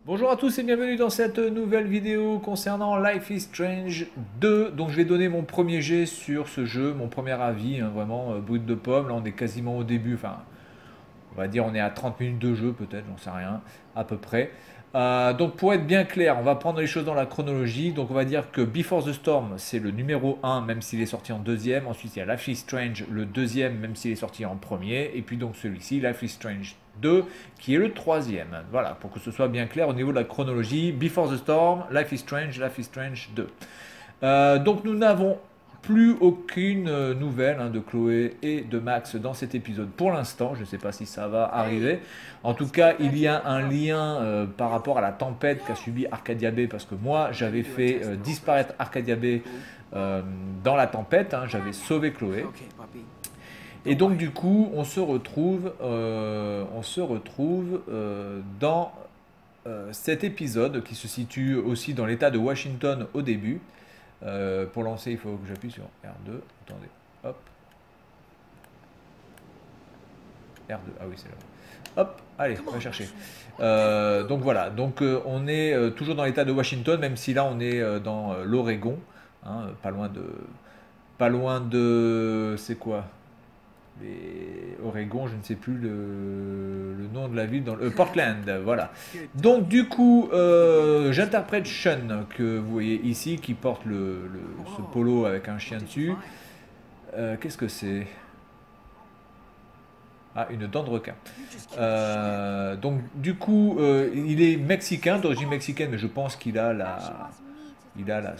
Bonjour à tous et bienvenue dans cette nouvelle vidéo concernant Life is Strange 2. Donc je vais donner mon premier jet sur ce jeu, mon premier avis, hein, vraiment brut de pomme. Là on est quasiment au début, enfin on va dire on est à 30 minutes de jeu peut-être, j'en sais rien, à peu près. Donc pour être bien clair, on va prendre les choses dans la chronologie. Donc on va dire que Before the Storm c'est le numéro 1 même s'il est sorti en deuxième. Ensuite il y a Life is Strange le deuxième même s'il est sorti en premier. Et puis donc celui-ci, Life is Strange 2 qui est le troisième. Voilà, pour que ce soit bien clair au niveau de la chronologie. Before the Storm, Life is Strange 2. Donc nous n'avons plus aucune nouvelle de Chloé et de Max dans cet épisode pour l'instant. Je ne sais pas si ça va arriver. En tout cas, il y a un lien par rapport à la tempête qu'a subi Arcadia Bay, parce que moi, j'avais fait disparaître Arcadia Bay dans la tempête. J'avais sauvé Chloé. Et donc du coup, on se retrouve dans cet épisode qui se situe aussi dans l'état de Washington au début. Pour lancer, il faut que j'appuie sur R2. Attendez, hop. R2, ah oui, c'est là. Hop, allez, on va chercher. Donc voilà, donc on est toujours dans l'état de Washington, même si là on est dans l'Oregon, pas loin de, c'est quoi? Oregon, je ne sais plus le nom de la ville, Portland, voilà. Donc du coup, j'interprète Sean, que vous voyez ici, qui porte ce polo avec un chien dessus. Qu'est-ce que c'est? Ah, une dent de requin. Donc du coup, il est mexicain, d'origine mexicaine, mais je pense qu'il a il a la,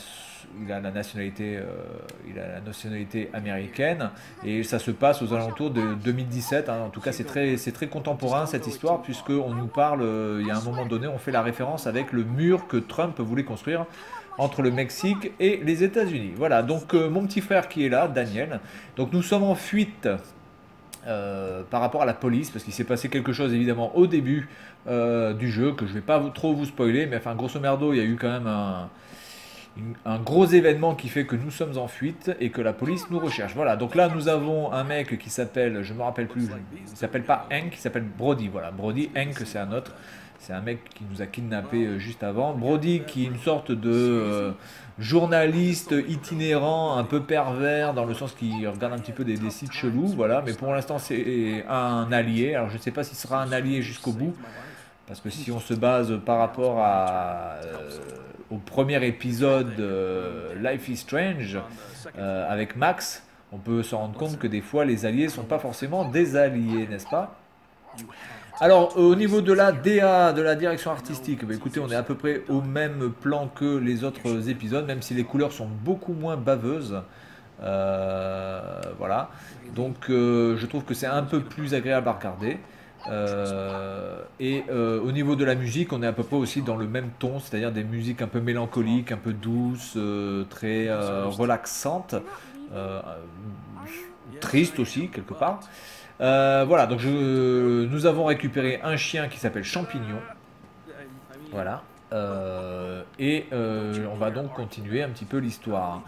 il a la nationalité, américaine, et ça se passe aux alentours de 2017. En tout cas, c'est très contemporain cette histoire, puisque on nous parle, il y a un moment donné, on fait la référence avec le mur que Trump voulait construire entre le Mexique et les États-Unis. Voilà, donc mon petit frère qui est là, Daniel. Donc nous sommes en fuite. Par rapport à la police, parce qu'il s'est passé quelque chose évidemment au début du jeu, que je vais pas trop vous spoiler, mais enfin grosso merdo il y a eu quand même un gros événement qui fait que nous sommes en fuite et que la police nous recherche. Voilà, donc là nous avons un mec qui s'appelle, je me rappelle plus, il s'appelle pas Hank, il s'appelle Brody. Voilà, Brody. Hank c'est un autre, c'est un mec qui nous a kidnappé juste avant. Brody qui est une sorte de journaliste itinérant, un peu pervers, dans le sens qu'il regarde un petit peu des sites chelous, voilà, mais pour l'instant c'est un allié. Alors je ne sais pas s'il sera un allié jusqu'au bout, parce que si on se base par rapport au premier épisode Life is Strange avec Max, on peut se rendre compte que des fois les alliés ne sont pas forcément des alliés, n'est-ce pas? Alors au niveau de la DA, de la direction artistique, bah, écoutez, on est à peu près au même plan que les autres épisodes, même si les couleurs sont beaucoup moins baveuses. Voilà, donc je trouve que c'est un peu plus agréable à regarder. Au niveau de la musique, on est à peu près aussi dans le même ton, c'est-à-dire des musiques un peu mélancoliques, un peu douces, très relaxantes, euh, tristes aussi quelque part. Voilà, donc nous avons récupéré un chien qui s'appelle Champignon. Voilà. On va donc continuer un petit peu l'histoire.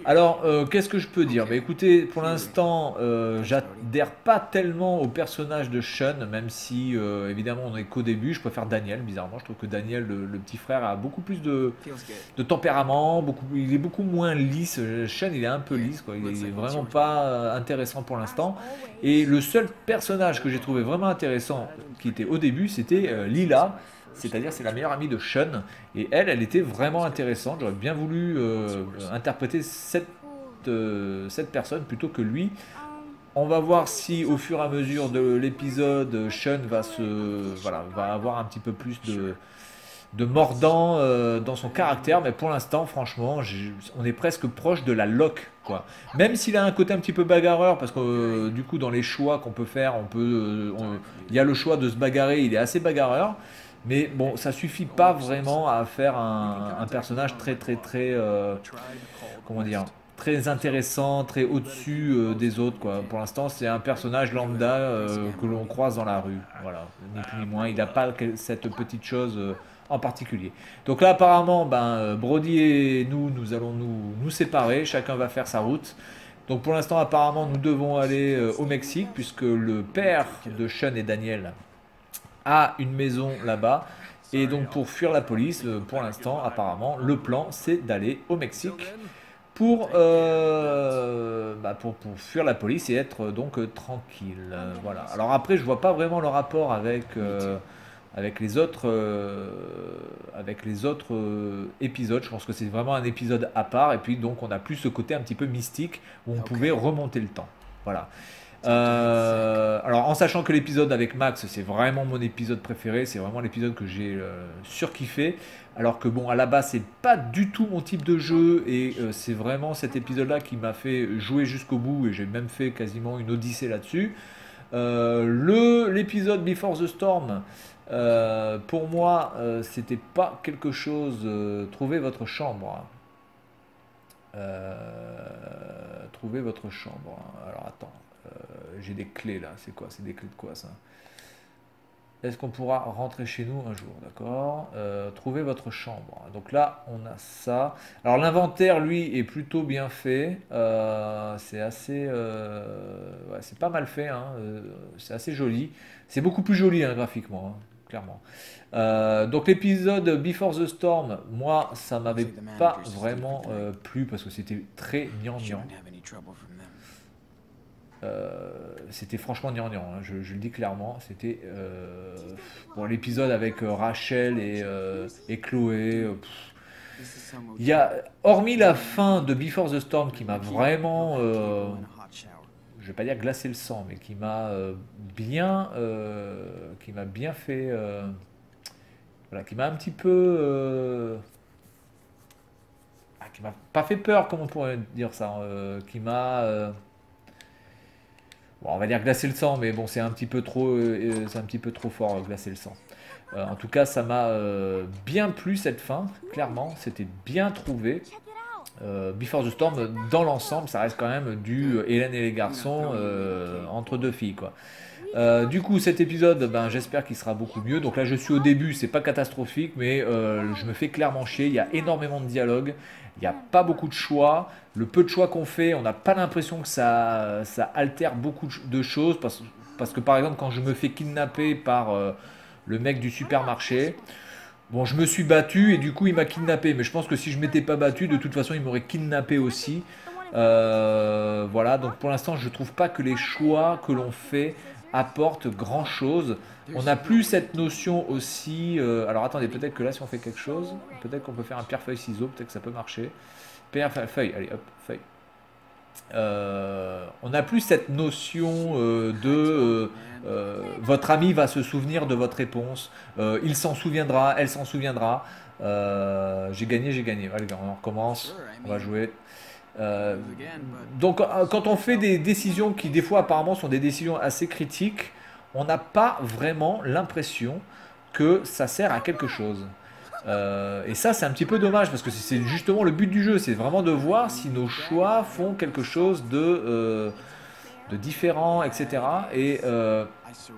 Alors, qu'est-ce que je peux dire? Bah, écoutez, pour l'instant, j'adhère pas tellement au personnage de Sean, même si, évidemment, on est qu'au début. Je préfère Daniel, bizarrement. Je trouve que Daniel, le petit frère, a beaucoup plus de tempérament. Il est beaucoup moins lisse. Sean, il est un peu lisse, quoi. Il est vraiment pas intéressant pour l'instant. Et le seul personnage que j'ai trouvé vraiment intéressant, qui était au début, c'était Lila. C'est-à-dire, c'est la meilleure amie de Sean. Et elle était vraiment intéressante. J'aurais bien voulu interpréter cette personne plutôt que lui. On va voir si au fur et à mesure de l'épisode, Sean va avoir un petit peu plus de mordant dans son caractère. Mais pour l'instant, franchement, on est presque proche de la loque, quoi. Même s'il a un côté un petit peu bagarreur, parce que du coup, dans les choix qu'on peut faire, il y a le choix de se bagarrer, il est assez bagarreur. Mais bon, ça suffit pas vraiment à faire un personnage très, comment dire, très intéressant, très au-dessus des autres, quoi. Pour l'instant, c'est un personnage lambda que l'on croise dans la rue. Voilà, ni plus ni moins. Il n'a pas cette petite chose en particulier. Donc là, apparemment, Brody et nous allons nous séparer. Chacun va faire sa route. Donc pour l'instant, apparemment, nous devons aller au Mexique, puisque le père de Sean et Daniel à une maison là-bas. Et donc pour fuir la police, pour l'instant, apparemment, le plan, c'est d'aller au Mexique pour fuir la police et être tranquille. Voilà. Alors après, je vois pas vraiment le rapport avec les autres épisodes. Je pense que c'est vraiment un épisode à part. Et puis donc on a plus ce côté un petit peu mystique où on pouvait remonter le temps. Voilà. Alors en sachant que l'épisode avec Max c'est vraiment mon épisode préféré, c'est vraiment l'épisode que j'ai surkiffé, alors que bon à la base c'est pas du tout mon type de jeu et c'est vraiment cet épisode là qui m'a fait jouer jusqu'au bout et j'ai même fait quasiment une odyssée là-dessus. L'épisode Before the Storm, pour moi c'était pas quelque chose. Trouvez votre chambre. Trouvez votre chambre. Alors attends. J'ai des clés là, c'est quoi? C'est des clés de quoi ça? Est-ce qu'on pourra rentrer chez nous un jour? D'accord. Trouvez votre chambre. Donc là, on a ça. Alors l'inventaire, lui, est plutôt bien fait. C'est assez... ouais, c'est pas mal fait, hein. C'est assez joli. C'est beaucoup plus joli hein, graphiquement, hein, clairement. Donc l'épisode Before the Storm, moi, ça m'avait pas vraiment plu parce que c'était très gnangnan. C'était franchement gnangnan, hein, je le dis clairement. C'était bon, l'épisode avec Rachel et Chloé. Il y a, hormis la fin de Before the Storm qui m'a vraiment, je vais pas dire glacé le sang, mais qui m'a bien fait, voilà, qui m'a un petit peu, qui m'a pas fait peur, comme on pourrait dire ça, qui m'a bon, on va dire glacer le sang, mais bon, c'est un petit peu trop, c'est un petit peu trop fort, glacer le sang. En tout cas, ça m'a bien plu cette fin, clairement, c'était bien trouvé. Before the Storm, dans l'ensemble, ça reste quand même du Hélène et les garçons entre deux filles, quoi. Du coup, cet épisode, ben, j'espère qu'il sera beaucoup mieux. Donc là, je suis au début, c'est pas catastrophique, mais je me fais clairement chier. Il y a énormément de dialogue, il n'y a pas beaucoup de choix. Le peu de choix qu'on fait, on n'a pas l'impression que ça altère beaucoup de choses. Parce que par exemple, quand je me fais kidnapper par le mec du supermarché, bon, je me suis battu et du coup, il m'a kidnappé. Mais je pense que si je m'étais pas battu, de toute façon, il m'aurait kidnappé aussi. Voilà, donc pour l'instant, je trouve pas que les choix que l'on fait apportent grand chose. On n'a plus cette notion aussi. Alors attendez, peut-être que là, si on fait quelque chose, peut-être qu'on peut faire un pierre-feuille-ciseau, peut-être que ça peut marcher. Pierre-feuille, allez hop, feuille. On n'a plus cette notion votre ami va se souvenir de votre réponse, il s'en souviendra, elle s'en souviendra. J'ai gagné, j'ai gagné. Allez, on recommence, on va jouer. Euh, donc quand on fait des décisions qui des fois apparemment sont des décisions assez critiques, on n'a pas vraiment l'impression que ça sert à quelque chose. Et ça c'est un petit peu dommage parce que c'est justement le but du jeu, c'est vraiment de voir si nos choix font quelque chose de différent, etc. Et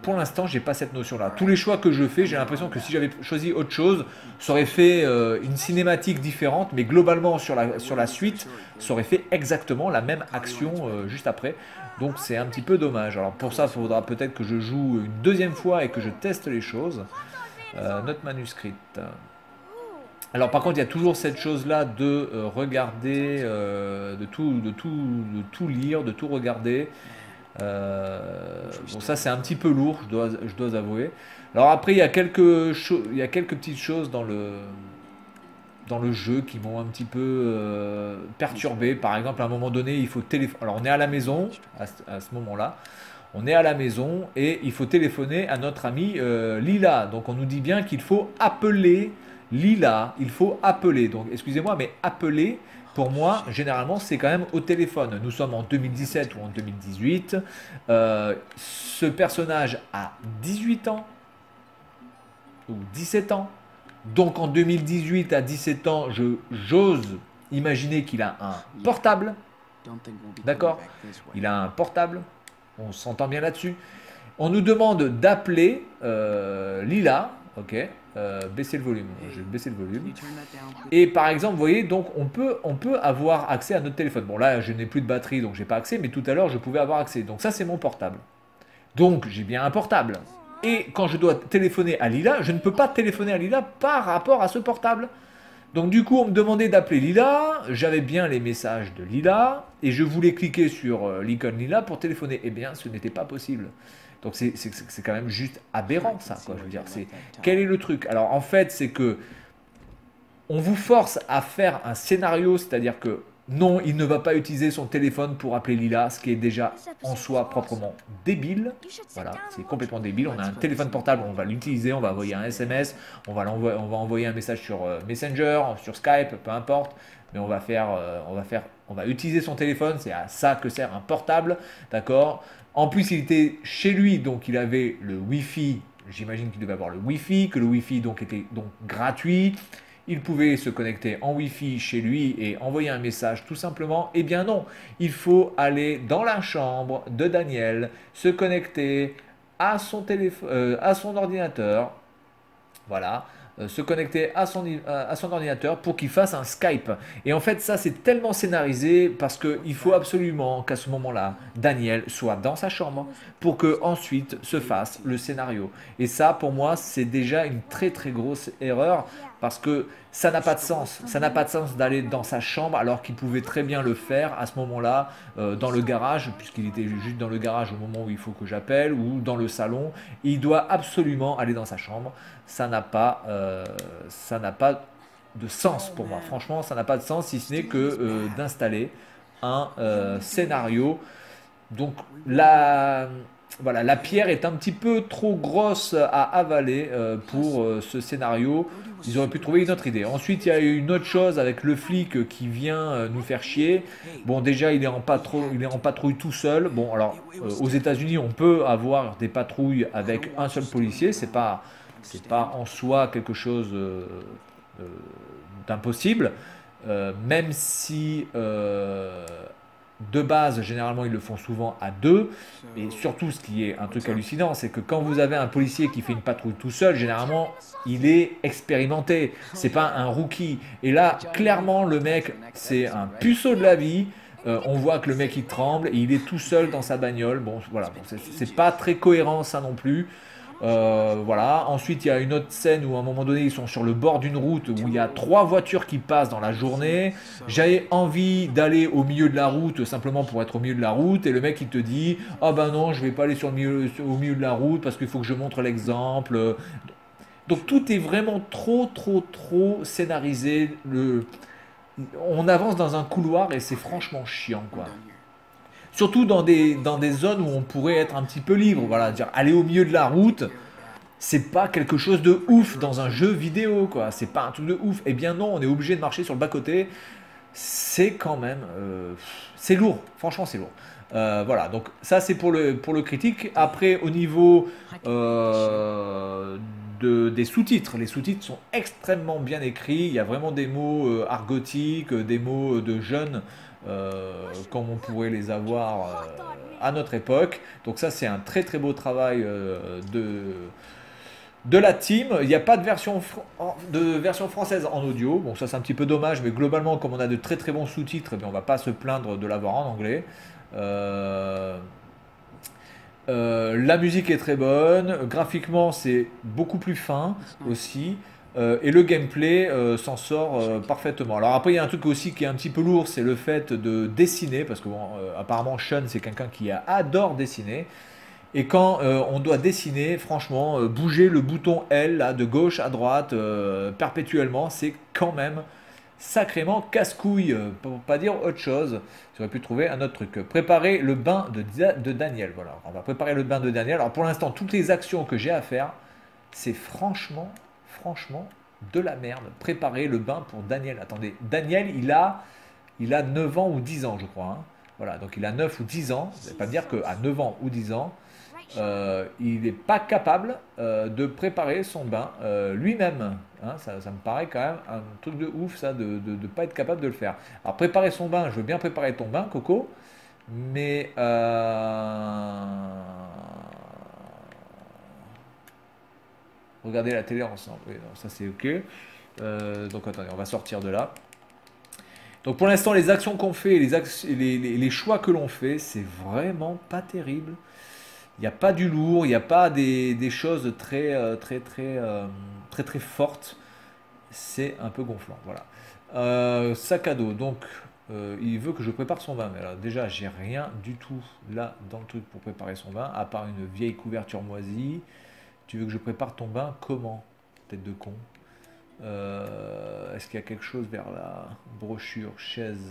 pour l'instant, j'ai pas cette notion-là. Tous les choix que je fais, j'ai l'impression que si j'avais choisi autre chose, ça aurait fait une cinématique différente, mais globalement sur la suite, ça aurait fait exactement la même action juste après. Donc c'est un petit peu dommage. Alors pour ça, il faudra peut-être que je joue une deuxième fois et que je teste les choses. Note manuscrite. Alors par contre, il y a toujours cette chose-là de regarder, de tout lire, de tout regarder. Bon, ça c'est un petit peu lourd, je dois avouer. Alors après, il y a quelques petites choses dans le jeu qui m'ont un petit peu perturbé. Par exemple, à un moment donné, il faut téléphoner. Alors on est à la maison à ce moment-là. On est à la maison et il faut téléphoner à notre amie Lila. Donc on nous dit bien qu'il faut appeler Lila. Il faut appeler. Donc excusez-moi, mais appeler, pour moi, généralement, c'est quand même au téléphone. Nous sommes en 2017 ou en 2018. Ce personnage a 18 ans ou 17 ans. Donc en 2018 à 17 ans, j'ose imaginer qu'il a un portable. D'accord? Il a un portable. On s'entend bien là-dessus. On nous demande d'appeler Lila. Ok. Baisser le volume. Je vais baisser le volume. Et par exemple, vous voyez, donc on peut avoir accès à notre téléphone. Bon là, je n'ai plus de batterie, donc j'ai pas accès, mais tout à l'heure, je pouvais avoir accès. Donc ça, c'est mon portable. Donc j'ai bien un portable. Et quand je dois téléphoner à Lila, je ne peux pas téléphoner à Lila par rapport à ce portable. Donc du coup, on me demandait d'appeler Lila, j'avais bien les messages de Lila, et je voulais cliquer sur l'icône Lila pour téléphoner. Eh bien, ce n'était pas possible. Donc c'est quand même juste aberrant ça, quoi. Je veux dire, quel est le truc? Alors en fait, c'est que on vous force à faire un scénario, c'est-à-dire que non, il ne va pas utiliser son téléphone pour appeler Lila, ce qui est déjà en soi proprement débile. Voilà, c'est complètement débile. On a un téléphone portable, on va l'utiliser, on va envoyer un SMS, on va envoyer un message sur Messenger, sur Skype, peu importe. Mais on va utiliser son téléphone, c'est à ça que sert un portable, d'accord? En plus, il était chez lui, donc il avait le Wi-Fi. J'imagine qu'il devait avoir le Wi-Fi, que le Wi-Fi donc était donc gratuit. Il pouvait se connecter en Wi-Fi chez lui et envoyer un message tout simplement. Eh bien non, il faut aller dans la chambre de Daniel, se connecter à son téléphone, à son ordinateur. Voilà, se connecter à son ordinateur pour qu'il fasse un Skype. Et en fait, ça, c'est tellement scénarisé parce qu'il faut absolument qu'à ce moment-là, Daniel soit dans sa chambre pour que ensuite se fasse le scénario. Et ça, pour moi, c'est déjà une très très grosse erreur parce que ça n'a pas de sens. Ça n'a pas de sens d'aller dans sa chambre alors qu'il pouvait très bien le faire à ce moment-là dans le garage, puisqu'il était juste dans le garage au moment où il faut que j'appelle, ou dans le salon. Il doit absolument aller dans sa chambre. Ça n'a pas de sens pour moi. Franchement, ça n'a pas de sens si ce n'est que d'installer un scénario. Donc voilà, la pierre est un petit peu trop grosse à avaler pour ce scénario. Ils auraient pu trouver une autre idée. Ensuite, il y a eu une autre chose avec le flic qui vient nous faire chier. Bon, déjà, il est en patrouille tout seul. Bon, alors, aux États-Unis, on peut avoir des patrouilles avec un seul policier. C'est pas en soi quelque chose euh, d'impossible. Même si de base, généralement, ils le font souvent à deux. Et surtout, ce qui est un truc hallucinant, c'est que quand vous avez un policier qui fait une patrouille tout seul, généralement, il est expérimenté. C'est pas un rookie. Et là, clairement, le mec, c'est un puceau de la vie. On voit que le mec, il tremble et il est tout seul dans sa bagnole. Bon, voilà, bon, c'est pas très cohérent, ça non plus. Voilà. Ensuite, il y a une autre scène où à un moment donné, ils sont sur le bord d'une route où il y a 3 voitures qui passent dans la journée. J'avais envie d'aller au milieu de la route simplement pour être au milieu de la route. Et le mec, il te dit, ah ben non, je vais pas aller au milieu de la route parce qu'il faut que je montre l'exemple. Donc tout est vraiment trop, trop, trop scénarisé. On avance dans un couloir et c'est franchement chiant, quoi. Surtout dans des zones où on pourrait être un petit peu libre. Voilà, dire aller au milieu de la route, c'est pas quelque chose de ouf dans un jeu vidéo, quoi. C'est pas un truc de ouf. Eh bien non, on est obligé de marcher sur le bas-côté. C'est quand même... c'est lourd, franchement c'est lourd. Voilà, donc ça c'est pour le critique. Après, au niveau des sous-titres, les sous-titres sont extrêmement bien écrits. Il y a vraiment des mots argotiques, des mots de jeunes, comme on pourrait les avoir à notre époque. Donc ça c'est un très très beau travail de la team. Il n'y a pas de version française en audio. Bon, ça c'est un petit peu dommage, mais globalement, comme on a de très très bons sous-titres, eh bien, on ne va pas se plaindre de l'avoir en anglais. La musique est très bonne. Graphiquement, c'est beaucoup plus fin aussi. Et le gameplay s'en sort parfaitement. Alors après, il y a un truc aussi qui est un petit peu lourd, c'est le fait de dessiner, parce que bon, apparemment Sean c'est quelqu'un qui adore dessiner. Et quand on doit dessiner, franchement, bouger le bouton L là, de gauche à droite perpétuellement, c'est quand même sacrément casse-couille, pour pas dire autre chose. J'aurais pu trouver un autre truc. Préparer le bain de Daniel. Voilà, on va préparer le bain de Daniel. Alors pour l'instant, toutes les actions que j'ai à faire, c'est franchement de la merde. Préparer le bain pour Daniel. Attendez, Daniel, il a 9 ans ou 10 ans, je crois. Hein. Voilà, donc il a 9 ou 10 ans. Ça ne veut pas dire qu'à 9 ans ou 10 ans, il n'est pas capable de préparer son bain lui-même. Hein, ça me paraît quand même un truc de ouf, ça, de ne pas être capable de le faire. Alors, préparer son bain, je veux bien préparer ton bain, Coco, mais regarder la télé ensemble. Oui, non, ça c'est ok. Donc, attendez, on va sortir de là. Donc, pour l'instant, les actions qu'on fait, les choix que l'on fait, c'est vraiment pas terrible. Il n'y a pas du lourd, il n'y a pas des choses très fortes. C'est un peu gonflant, voilà. Sac à dos, donc il veut que je prépare son vin. Mais alors, déjà, j'ai rien du tout là dans le truc pour préparer son vin, à part une vieille couverture moisie. Tu veux que je prépare ton vin comment? Tête de con. Est-ce qu'il y a quelque chose vers la brochure, chaise,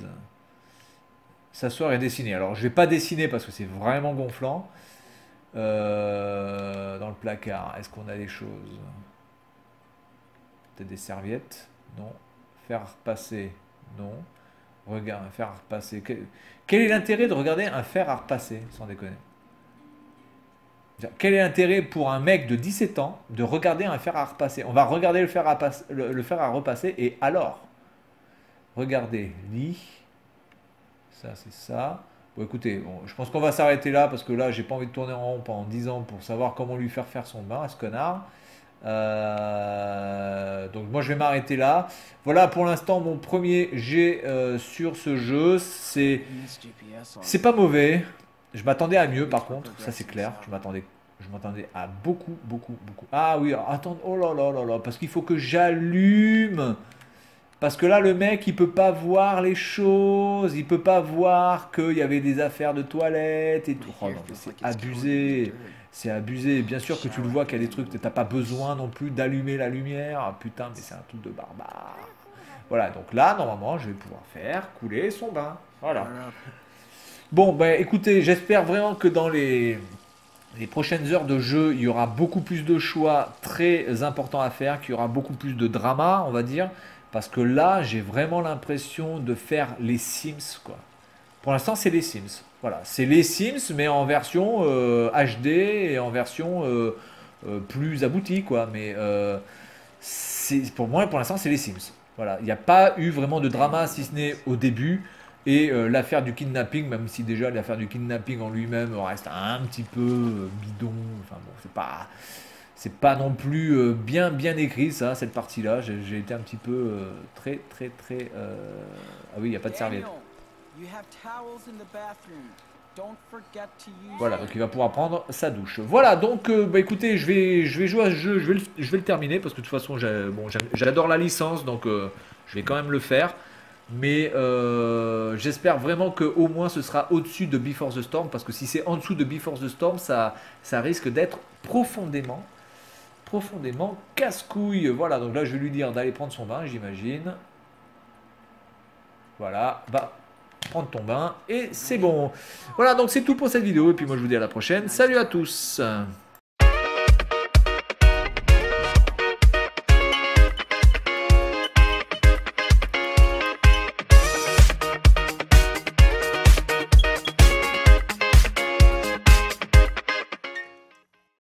s'asseoir et dessiner? Alors, je vais pas dessiner parce que c'est vraiment gonflant. Dans le placard, est-ce qu'on a des choses? Peut-être des serviettes? Non. Faire repasser? Non. Regarde, un fer à repasser. Quel est l'intérêt de regarder un fer à repasser, sans déconner? Quel est l'intérêt pour un mec de 17 ans de regarder un fer à repasser? On va regarder le fer à repasser et alors? Regardez, lit. Ça, c'est ça. Bon, écoutez, bon, je pense qu'on va s'arrêter là parce que là, j'ai pas envie de tourner en rond pendant 10 ans pour savoir comment lui faire faire son bain à ce connard. Donc moi je vais m'arrêter là. Voilà pour l'instant mon premier jet sur ce jeu. C'est pas mauvais. Je m'attendais à mieux par contre, ça c'est clair. Je m'attendais à beaucoup, beaucoup, beaucoup. Ah oui, attends, oh là là là là, parce qu'il faut que j'allume. Parce que là, le mec, il peut pas voir les choses, il peut pas voir qu'il y avait des affaires de toilette et tout. Oh non, mais c'est abusé, c'est abusé. Bien sûr que tu le vois qu'il y a des trucs, t'as pas besoin non plus d'allumer la lumière. Ah, putain, mais c'est un truc de barbare. Voilà, donc là, normalement, je vais pouvoir faire couler son bain. Voilà. Bon, ben écoutez, j'espère vraiment que dans les prochaines heures de jeu, il y aura beaucoup plus de choix très importants à faire, qu'il y aura beaucoup plus de drama, on va dire. Parce que là, j'ai vraiment l'impression de faire les Sims, quoi. Pour l'instant, c'est les Sims. Voilà, c'est les Sims, mais en version HD et en version plus aboutie, quoi. Mais pour moi, pour l'instant, c'est les Sims. Voilà, il n'y a pas eu vraiment de drama, si ce n'est au début. Et l'affaire du kidnapping, même si déjà l'affaire du kidnapping en lui-même reste un petit peu bidon. Enfin bon, c'est pas non plus bien écrit ça, cette partie-là. J'ai été un petit peu très. Ah oui, il n'y a pas de serviette. Voilà, donc il va pouvoir prendre sa douche. Voilà, donc bah écoutez, je vais jouer à ce jeu, je vais le terminer parce que de toute façon, j'adore la licence, donc je vais quand même le faire. Mais j'espère vraiment que au moins ce sera au-dessus de Before the Storm, parce que si c'est en dessous de Before the Storm, ça risque d'être profondément casse-couille. Voilà, donc là je vais lui dire d'aller prendre son bain, j'imagine. Voilà, va prendre ton bain et c'est bon. Voilà, donc c'est tout pour cette vidéo et puis moi je vous dis à la prochaine. Salut à tous.